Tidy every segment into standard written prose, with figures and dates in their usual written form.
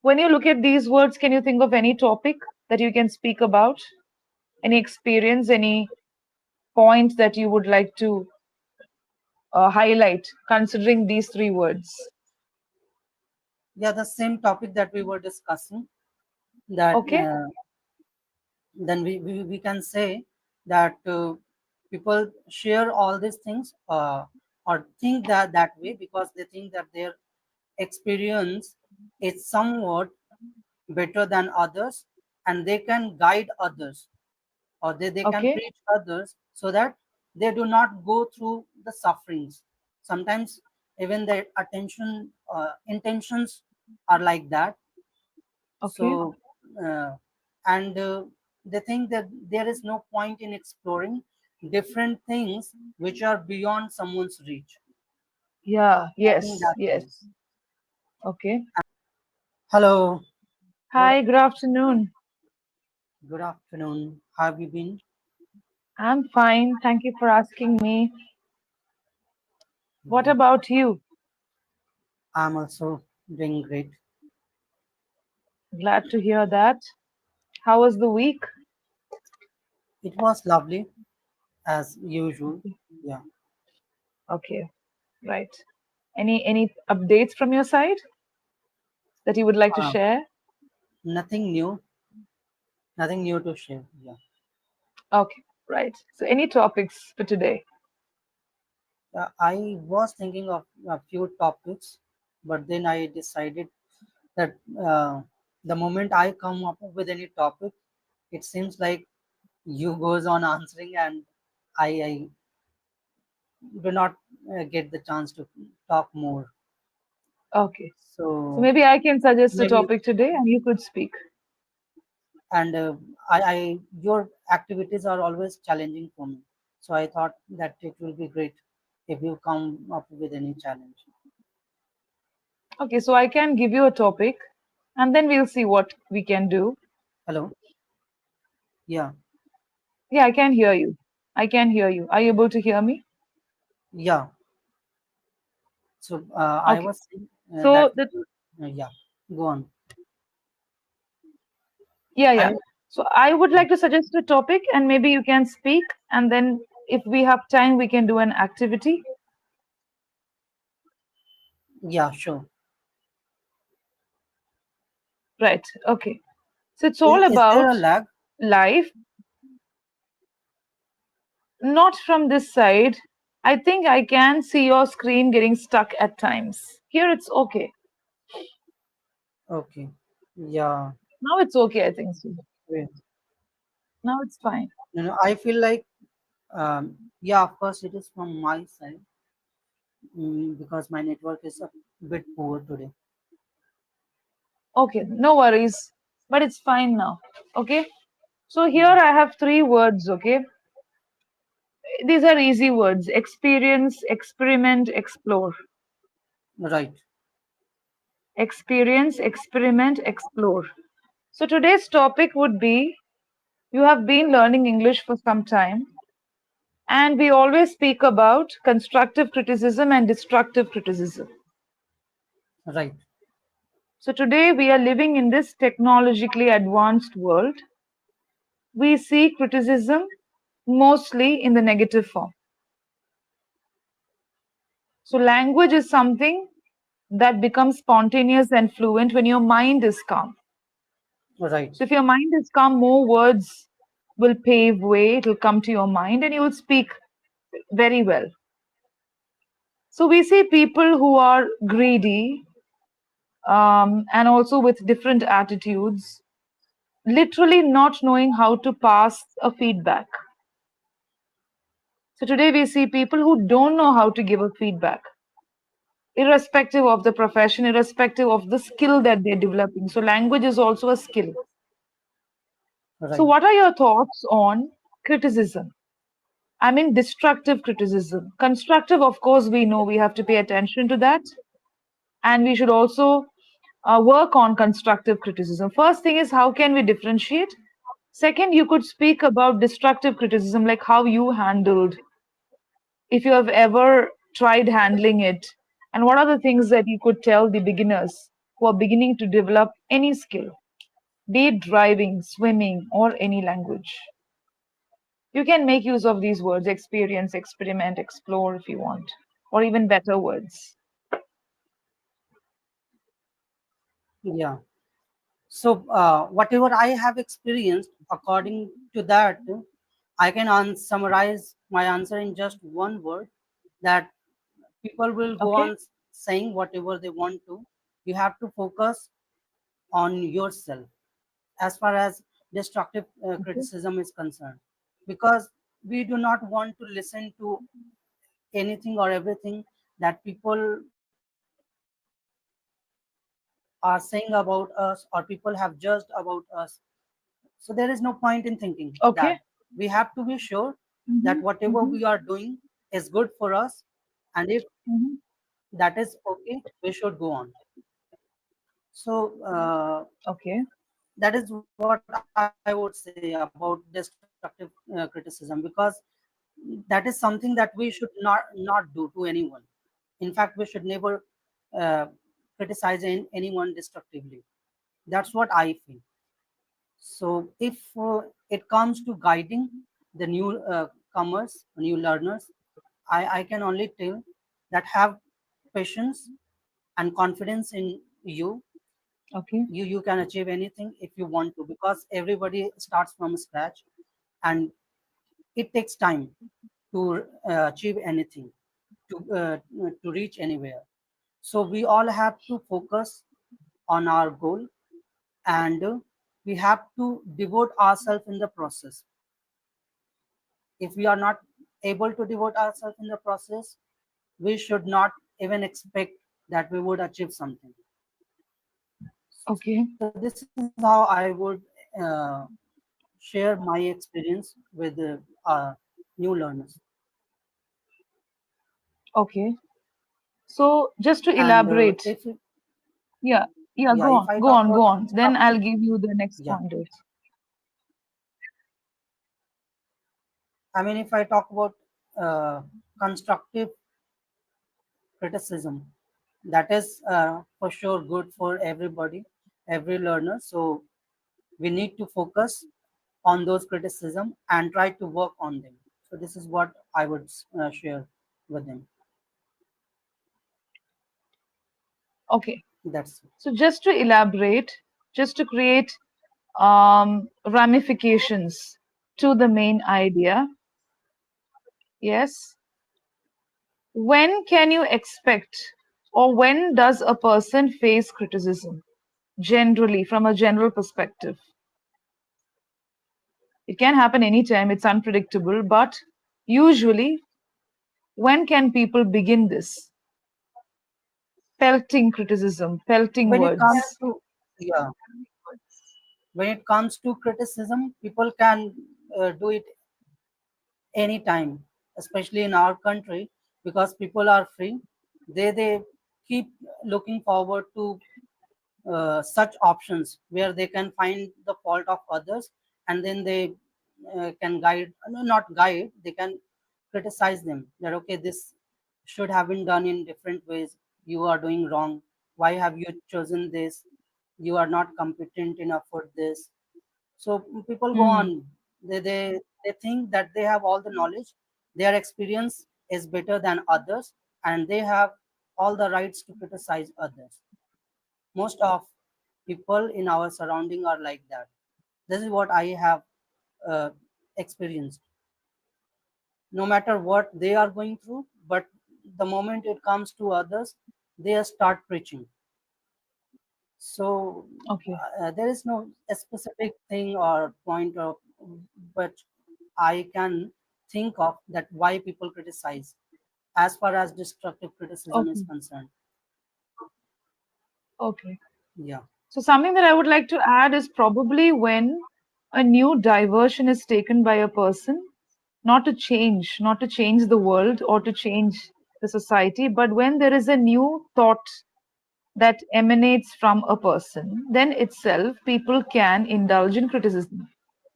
When you look at these words, can you think of any topic that you can speak about? Any experience, any point that you would like to highlight considering these three words? Yeah, the same topic that we were discussing, that Okay, then we can say that people share all these things, or think that way because they think that their experience is somewhat better than others, and they can guide others, or they can okay, preach others so that they do not go through the sufferings. Sometimes even their attention intentions are like that. okay. So uh, and they think that there is no point in exploring different things which are beyond someone's reach. Yeah, I think yes, that yes. way. Okay. Hello, good Hi, good afternoon. good afternoon. How have you been? I'm fine. Thank you for asking me. What Mhm. about you? I'm also doing great. Glad to hear that. How was the week? It was lovely as usual. Yeah. Okay, right. Any updates from your side that you would like to Uh, share? nothing new. Nothing new to share. Yeah. Okay, right. So any topics for today? I was thinking of a few topics, but then I decided that the moment I come up with any topic, it seems like you goes on answering, and I do not get the chance to talk more. Okay. So So maybe I can suggest a maybe, topic today and you could speak. and I your activities are always challenging for me. So I thought that it will be great if you come up with any challenge. Okay, so I can give you a topic and then we'll see what we can do. Hello. Yeah. Yeah, I can hear you. I can hear you. Are you able to hear me? Yeah. So I Okay. was saying that So the yeah. Go on. yeah, I yeah. mean, So I would like to suggest a topic and maybe you can speak and then if we have time we can do an activity. yeah. Sure. Right. Okay. So it's all Is there about a lag? life, not from this side. I think I can see your screen getting stuck at times. Here it's okay. Okay. Yeah. Now it's okay, I think so. Wait. Now it's fine. I feel like yeah. Of course, it is from my side, because my network is a bit poor today. Okay, no worries. But it's fine now. Okay. So here Mhm. I have three words, okay? These are easy words: experience, experiment, explore. Right. Experience, experiment, explore. So today's topic would be you have been learning English for some time, and we always speak about constructive criticism and destructive criticism. Right. So today we are living in this technologically advanced world. We see criticism mostly in the negative form. So language is something that becomes spontaneous and fluent when your mind is calm. Right. So if your mind is calm, more words will pave way, it will come to your mind and you will speak very well. So we see people who are greedy and also with different attitudes, literally not knowing how to pass a feedback. So today we see people who don't know how to give a feedback, irrespective of the profession, irrespective of the skill that they're developing. So language is also a skill. So Right. what are your thoughts on criticism? I mean, destructive criticism. Constructive, of course, we know we have to pay attention to that. And we should also work on constructive criticism. First thing is, how can we differentiate? Second, you could speak about destructive criticism, like how you handled, if you have ever tried handling it, and what are the things that you could tell the beginners who are beginning to develop any skill, be it driving, swimming, or any language. You can make use of these words: experience, experiment, explore if you want, or even better words. Yeah. So, whatever I have experienced, according to that, I can summarize my answer in just one word, that people will go Okay? on saying whatever they want to. You have to focus on yourself as far as destructive Okay. criticism is concerned, because we do not want to listen to anything or everything that people are saying about us or people have judged about us. So there is no point in thinking Okay. that. We have to be sure that Mm-hmm. whatever Mm-hmm. we are doing is good for us, and if Mm-hmm. that is okay, we should go on. So Okay. that is what I would say about destructive criticism, because that is something that we should not do to anyone. In fact, we should never uh, criticize anyone destructively. That's what I feel. So if it comes to guiding the new comers, new learners, I can only tell that have patience and confidence in you. Okay. You can achieve anything if you want to, because everybody starts from scratch, and it takes time to achieve anything, to reach anywhere. So we all have to focus on our goal, and we have to devote ourselves in the process. If we are not able to devote ourselves in the process, we should not even expect that we would achieve something. Okay. So this is how I would uh, share my experience with new learners. Okay. So just to And elaborate, yeah, yeah, yeah, if I go talk on, about go on. Then constructive, I'll give you the next yeah, pointers. I mean, if I talk about constructive criticism, that is for sure good for everybody, every learner. So we need to focus on those criticism and try to work on them. So this is what I would share with them. Okay. That's it. So just to elaborate, just to create ramifications to the main idea, yes. When can you expect, or when does a person face criticism? Generally, from a general perspective, it can happen anytime, it's unpredictable, but usually, when can people begin this? Pelting criticism, pelting When it comes words. to, yeah, when it comes to criticism, people can do it anytime, especially in our country, because people are free. They keep looking forward to such options where they can find the fault of others, and then they can guide, no, not guide, they can criticize them, that okay, this should have been done in different ways, you are doing wrong, why have you chosen this, you are not competent enough for this. So people go Hmm. on, they think that they have all the knowledge, their experience is better than others, and they have all the rights to criticize others. Most of people in our surrounding are like that. This is what I have uh, experienced. No matter what they are going through, but the moment it comes to others, they start preaching. So Okay. there is no specific thing or point of, but I can think of that why people criticize as far as destructive criticism is Okay. concerned. Okay. Yeah, So something that I would like to add is probably when a new diversion is taken by a person, not to change the world or to change the society, but when there is a new thought that emanates from a person, then itself people can indulge in criticism,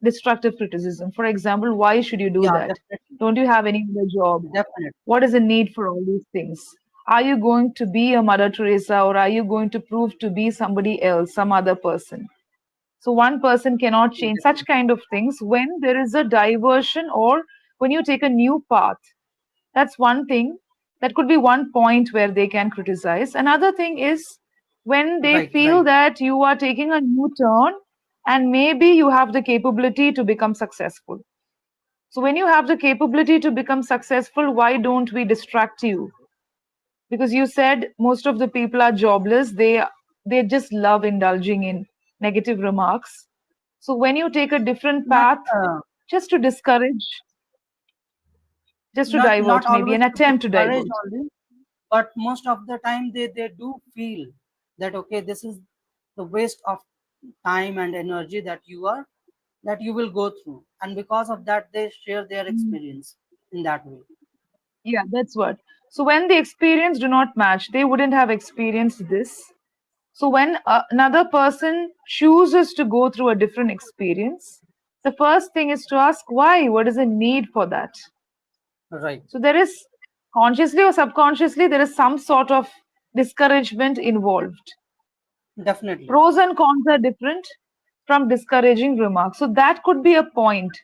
destructive criticism. For example, why should you do yeah, that? definitely, Don't you have any other job? definitely. What is the need for all these things? Are you going to be a Mother Teresa, or are you going to prove to be somebody else, some other person? So one person cannot change such Definitely. kind of things when there is a diversion, or when you take a new path. That's one thing. That could be one point where they can criticize. Another thing is when they Right, feel right, that you are taking a new turn and maybe you have the capability to become successful. So when you have the capability to become successful, why don't we distract you? Because you said most of the people are jobless. They just love indulging in negative remarks. So when you take a different not path, just to discourage, just to not divert, maybe always an to attempt to discourage divert. only, but most of the time they do feel that okay, this is the waste of time and energy that you will go through, and because of that they share their Mm. experience in that way. Yeah, that's what. So when the experience do not match, they wouldn't have experienced this. So when another person chooses to go through a different experience, the first thing is to ask why. What is the need for that? Right. So there is, consciously or subconsciously, there is some sort of discouragement involved. Definitely. Pros and cons are different from discouraging remarks. So that could be a point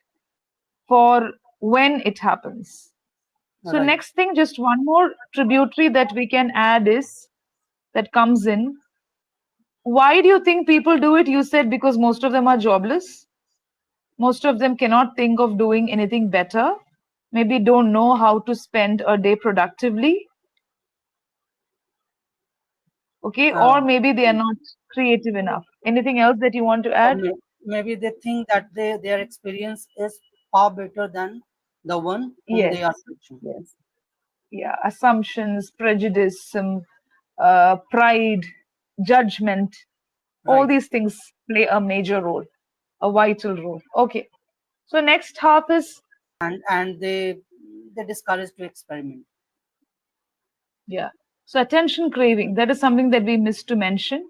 for when it happens. So Right. next thing, just one more tributary that we can add is that comes in. Why do you think people do it? You said because most of them are jobless. Most of them cannot think of doing anything better. Maybe don't know how to spend a day productively. Okay, or uh, maybe they are not creative enough. Anything else that you want to add? maybe they think that their experience is far better than the one whom Yes, they are preaching. yes, yeah. Assumptions, prejudice, pride, judgment, all Right. these things play a major role, a vital role. Okay, so next half is, And they discourage to experiment. yeah. So attention craving, that is something that we missed to mention.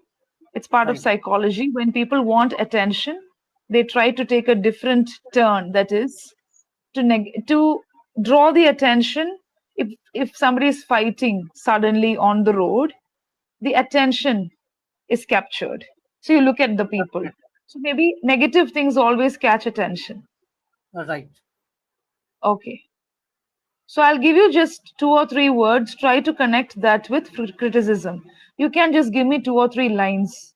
It's part of Right. psychology. When people want attention, they try to take a different turn. That is to draw the attention. If somebody is fighting suddenly on the road, the attention is captured. So you look at the people. Definitely. So maybe negative things always catch attention. Right. Okay. So I'll give you just two or three words. Try to connect that with criticism. You can just give me two or three lines,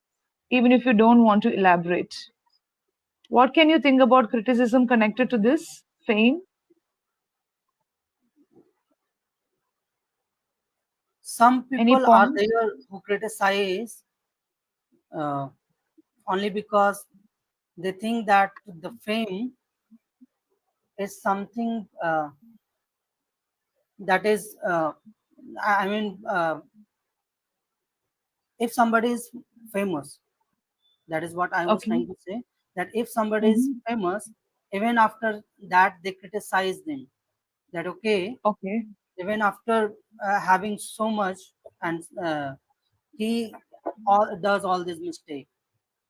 even if you don't want to elaborate. What can you think about criticism connected to this? Fame? Some Any people are point? there who criticize uh, only because they think that the fame is something that is I mean if somebody is famous, that is what I was Okay. trying to say, that if somebody is Hmm. famous, even after that they criticize them, that okay, Okay. even after having so much, and he does all this mistake,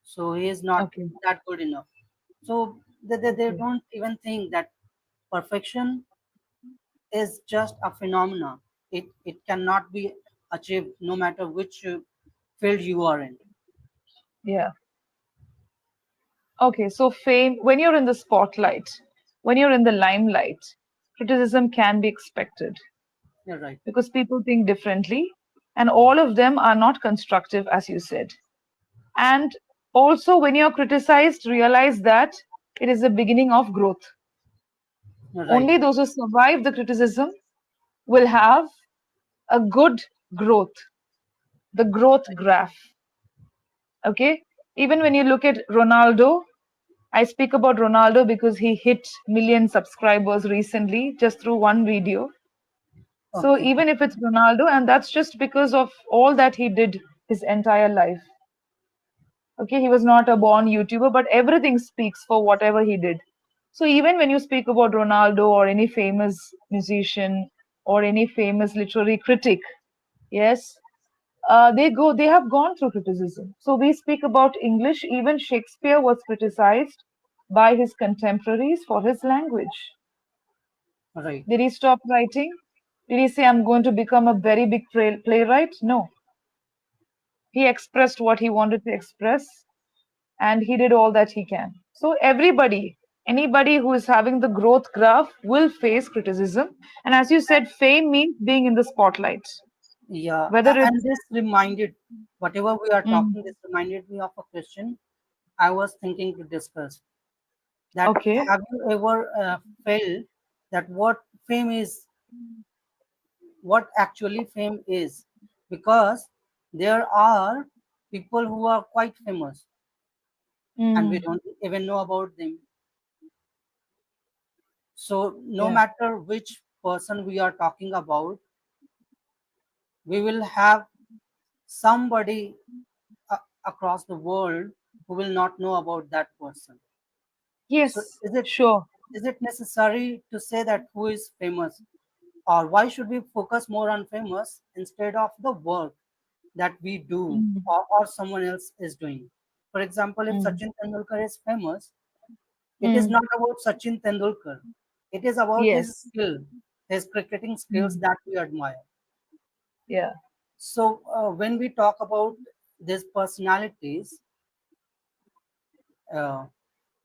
so he is not Okay. that good enough. So they Okay. don't even think that perfection is just a phenomena. It cannot be achieved no matter which field you are in. Yeah. Okay. So fame, when you're in the spotlight, when you're in the limelight, criticism can be expected You're right. because people think differently, and all of them are not constructive, as you said. And also, when you're criticized, realize that it is the beginning of growth. You're right. Only those who survive the criticism will have a good growth, the growth graph. Okay. Even when you look at Ronaldo, I speak about Ronaldo because he hit million subscribers recently just through one video. So Okay. even if it's Ronaldo, and that's just because of all that he did his entire life. Okay, he was not a born YouTuber, but everything speaks for whatever he did. So even when you speak about Ronaldo or any famous musician or any famous literary critic, yes, they have gone through criticism. So we speak about English. Even Shakespeare was criticized by his contemporaries for his language. Right. Did he stop writing? Did he say, I'm going to become a very big playwright? No. He expressed what he wanted to express, and he did all that he can. So, everybody, anybody who is having the growth graph will face criticism. And as you said, fame means being in the spotlight. Yeah, Whether and it's, this reminded, whatever we are mm, talking, this reminded me of a question I was thinking to discuss. That okay, have you ever felt that what fame is, what actually fame is? Because there are people who are quite famous and we mm, don't even know about them. So no yeah, matter which person we are talking about, we will have somebody across the world who will not know about that person. So yes, sure, is it necessary to say that who is famous, or why should we focus more on famous instead of the work that we do, mm, or someone else is doing? For example, if mm, Sachin Tendulkar is famous, it is mm, not about Sachin Tendulkar. It is about his yes, skill, his cricketing skills mm, that we admire. yeah, So when we talk about these personalities, uh,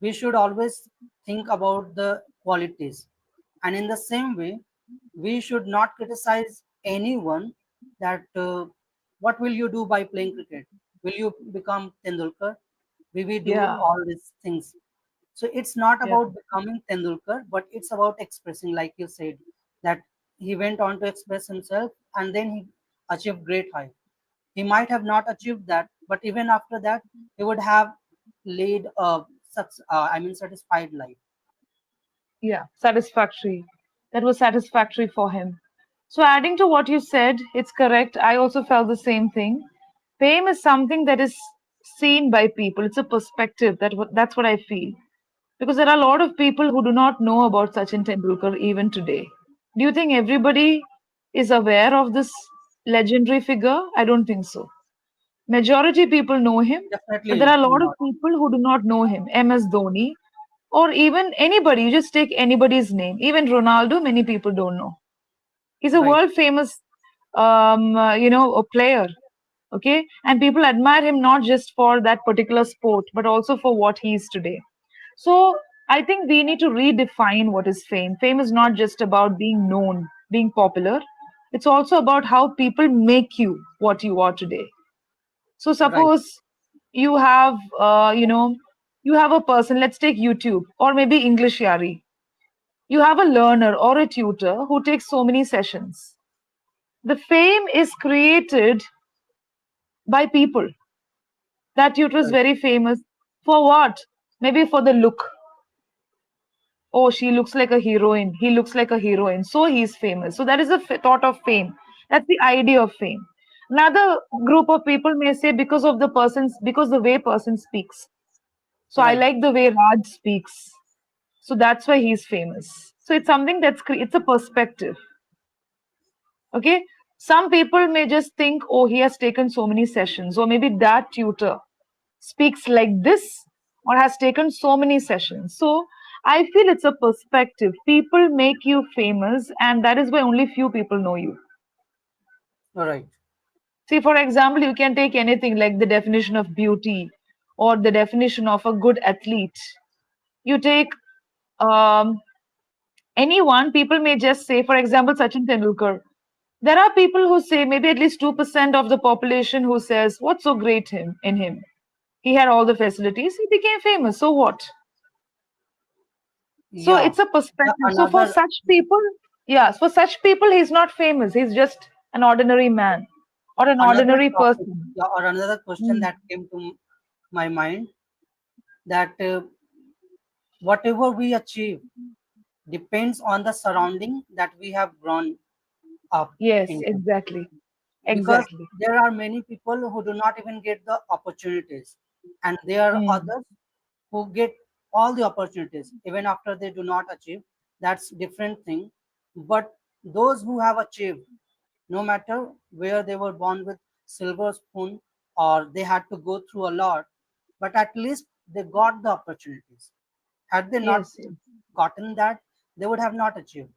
we should always think about the qualities. And in the same way, we should not criticize anyone that what will you do by playing cricket? Will you become Tendulkar? Will we do yeah, all these things? So it's not yeah, about becoming Tendulkar, but it's about expressing, like you said, that he went on to express himself and then he achieved great height. He might have not achieved that, but even after that, he would have led a satisfied life. yeah, satisfactory. That was satisfactory for him. So, adding to what you said, it's correct. I also felt the same thing. Fame is something that is seen by people. It's a perspective. That's what I feel. Because there are a lot of people who do not know about Sachin Tendulkar even today. Do you think everybody is aware of this legendary figure? I don't think so. Majority people know him, but there Definitely are a lot of not. people who do not know him. MS Dhoni, or even anybody. You just take anybody's name. Even Ronaldo, many people don't know. He's a Right, world famous, a player. Okay, and people admire him not just for that particular sport, but also for what he is today. So I think we need to redefine what is fame. Fame is not just about being known, being popular. It's also about how people make you what you are today. So right. suppose you have, you have a person. Let's take YouTube or maybe English Yari. You have a learner or a tutor who takes so many sessions. The fame is created by people. That tutor is Right. very famous. For what? Maybe for the look. Oh, she looks like a heroine. He looks like a heroine. So he's famous. So that is the thought of fame. That's the idea of fame. Another group of people may say because the way person speaks. So I Right. like the way Raj speaks. So that's why he's famous. So it's something it's a perspective. Okay. Some people may just think, oh, he has taken so many sessions, or maybe that tutor speaks like this or has taken so many sessions. So I feel it's a perspective. People make you famous, and that is why only few people know you. Right. See, for example, you can take anything like the definition of beauty or the definition of a good athlete. You take um, anyone, people may just say, for example, Sachin Tendulkar. There are people who say, maybe at least 2% of the population who says, what's so great in him? He had all the facilities, he became famous. So what? So Yeah. it's a perspective. So for Another, such people, yes, for such people, he's not famous. He's just an ordinary man or an another ordinary topic, person. yeah, or another question Mm. that came to my mind, that whatever we achieve depends on the surrounding that we have grown up Yes, into. exactly. Because Exactly. there are many people who do not even get the opportunities, and there are Mm. others who get all the opportunities even after they do not achieve. That's different thing. But those who have achieved, no matter where they were born with silver spoon, or they had to go through a lot, but at least they got the opportunities. Had they not Yes, yes. gotten that, they would have not achieved.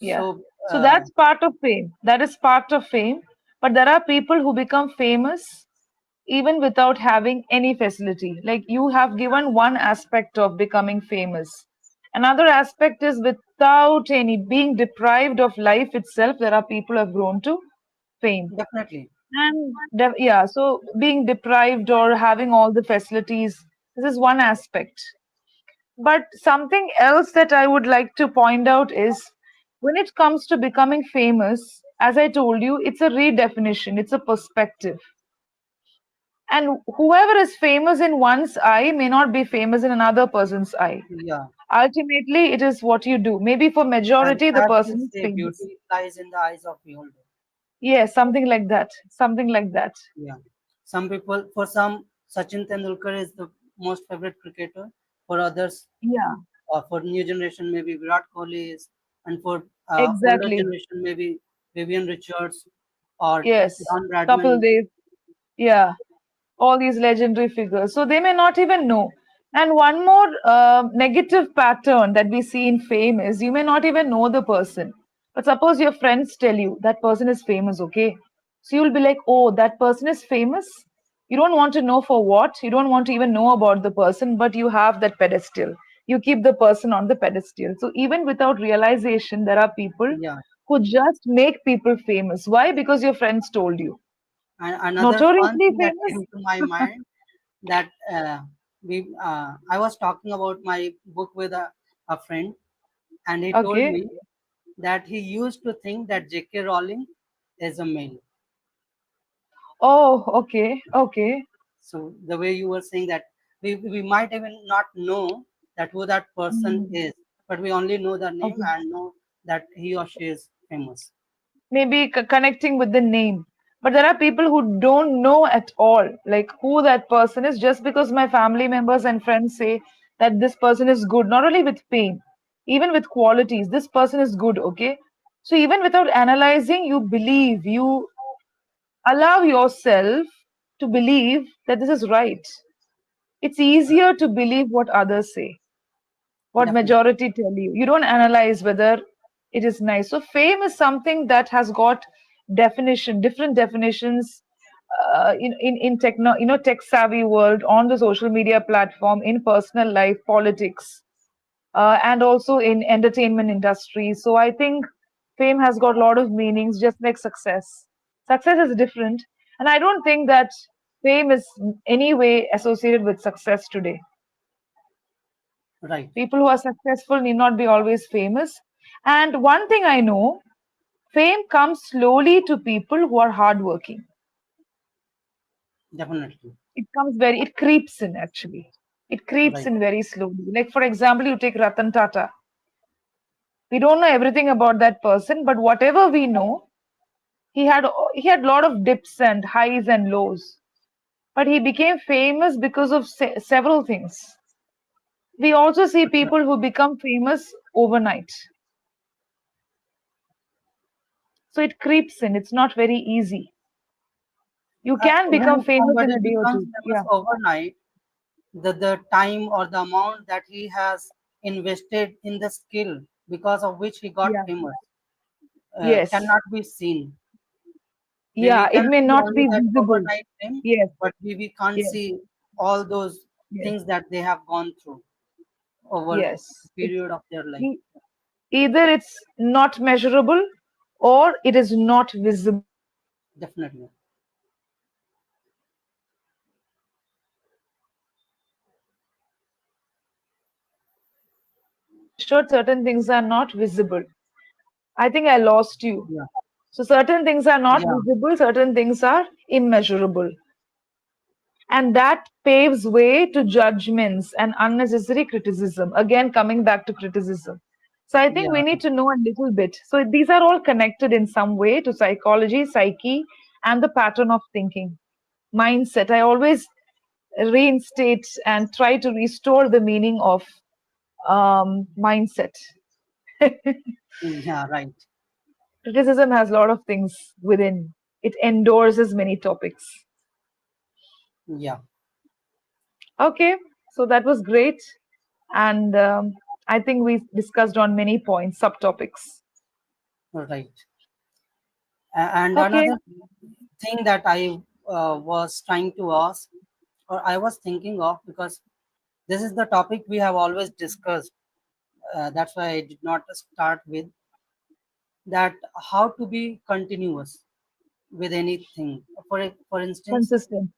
Yeah. So So that's part of fame. That is part of fame. But there are people who become famous even without having any facility. Like you have given one aspect of becoming famous. Another aspect is without any being deprived of life itself, there are people who have grown to fame. definitely, And yeah, so being deprived or having all the facilities, this is one aspect. But something else that I would like to point out is when it comes to becoming famous, as I told you, it's a redefinition, it's a perspective. And whoever is famous in one's eye may not be famous in another person's eye. yeah. Ultimately, it is what you do. Maybe for majority, the As we person is say, famous. beauty lies in the eyes of beholder. Yes, something like that. Something like that. Yeah. Some people, for some, Sachin Tendulkar is the most favorite cricketer. For others, Yeah, for new generation, maybe Virat Kohli is, and for older exactly. generation, maybe Vivian Richards or Yes. Don Couple Bradman. days. Yeah. All these legendary figures. So they may not even know. And one more negative pattern that we see in fame is you may not even know the person. But suppose your friends tell you that person is famous, okay? So you'll be like, oh, that person is famous. You don't want to know for what. You don't want to even know about the person, but you have that pedestal. You keep the person on the pedestal. So even without realization, there are people Yeah. who just make people famous. Why? Because your friends told you. And another fun Notoriously thing that famous? came to my mind that I was talking about my book with a friend, and he told Okay. me that he used to think that J.K. Rowling is a male. Oh, okay, okay. So the way you were saying that we might even not know that who that person Mm, is, but we only know the name okay. and know that he or she is famous. Maybe connecting with the name. But there are people who don't know at all, like who that person is, just because my family members and friends say that this person is good, not only with pain, even with qualities. This person is good, okay? So even without analyzing, you believe, you allow yourself to believe that this is right. It's easier to believe what others say, what Definitely, majority tell you. You don't analyze whether it is nice. So fame is something that has got different definitions in techno, tech savvy world, on the social media platform, in personal life, politics, and also in entertainment industry. So I think fame has got a lot of meanings, just like success. Success is different, and I don't think that fame is in any way associated with success today. right, People who are successful need not be always famous. And one thing I know, fame comes slowly to people who are hardworking. definitely, It creeps in actually. It creeps right, in very slowly. Like, for example, you take Ratan Tata. We don't know everything about that person, but whatever we know, he had he had a lot of dips and highs and lows. But he became famous because of several things. We also see people who become famous overnight. So it creeps in. It's not very easy. You can become when famous in somebody a day or becomes two. famous Yeah, overnight, the time or the amount that he has invested in the skill because of which he got yeah, famous yes, cannot be seen. We yeah. It can may see not only be that visible. overnight fame, Yes, but we can't yes, see all those yes, things that they have gone through over a yes. It's period of their life. e- either it's not measurable or it is not visible. Definitely. Understood, certain things are not visible. I think I lost you. Yeah. So certain things are not Yeah. visible, certain things are immeasurable. And that paves way to judgments and unnecessary criticism. Again, coming back to criticism. So I think Yeah. we need to know a little bit. So these are all connected in some way to psychology, psyche, and the pattern of thinking, mindset. I always reinstate and try to restore the meaning of mindset. Yeah. Right. Criticism has a lot of things within. It endorses many topics. Yeah. Okay, so that was great. And I think we discussed on many points, subtopics. Right. And Okay, another thing that I was trying to ask, or I was thinking of, because this is the topic we have always discussed. That's why I did not start with that, how to be continuous with anything. For instance, consistent.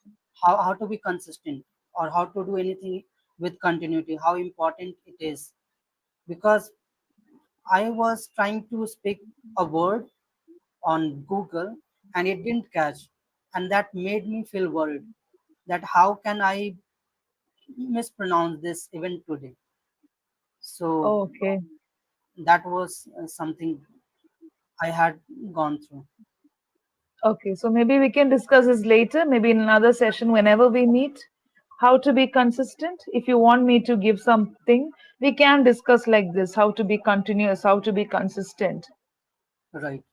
how to be consistent, or how to do anything with continuity, how important it is. Because I was trying to speak a word on Google and it didn't catch, and that made me feel worried that how can I mispronounce this even today. So Okay. that was something I had gone through. Okay, so maybe we can discuss this later, maybe in another session whenever we meet. How to be consistent. If you want me to give something, we can discuss like this how to be continuous, how to be consistent. Right.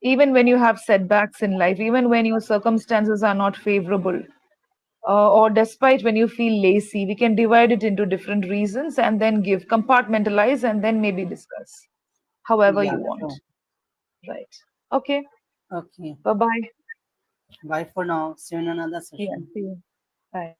Even when you have setbacks in life, even when your circumstances are not favorable, or despite when you feel lazy, we can divide it into different reasons and then give compartmentalize and then maybe discuss however Yeah, you want. sure. Right. Okay. Okay. Bye bye. Bye for now. See you in another Yeah. session. See you. Bye.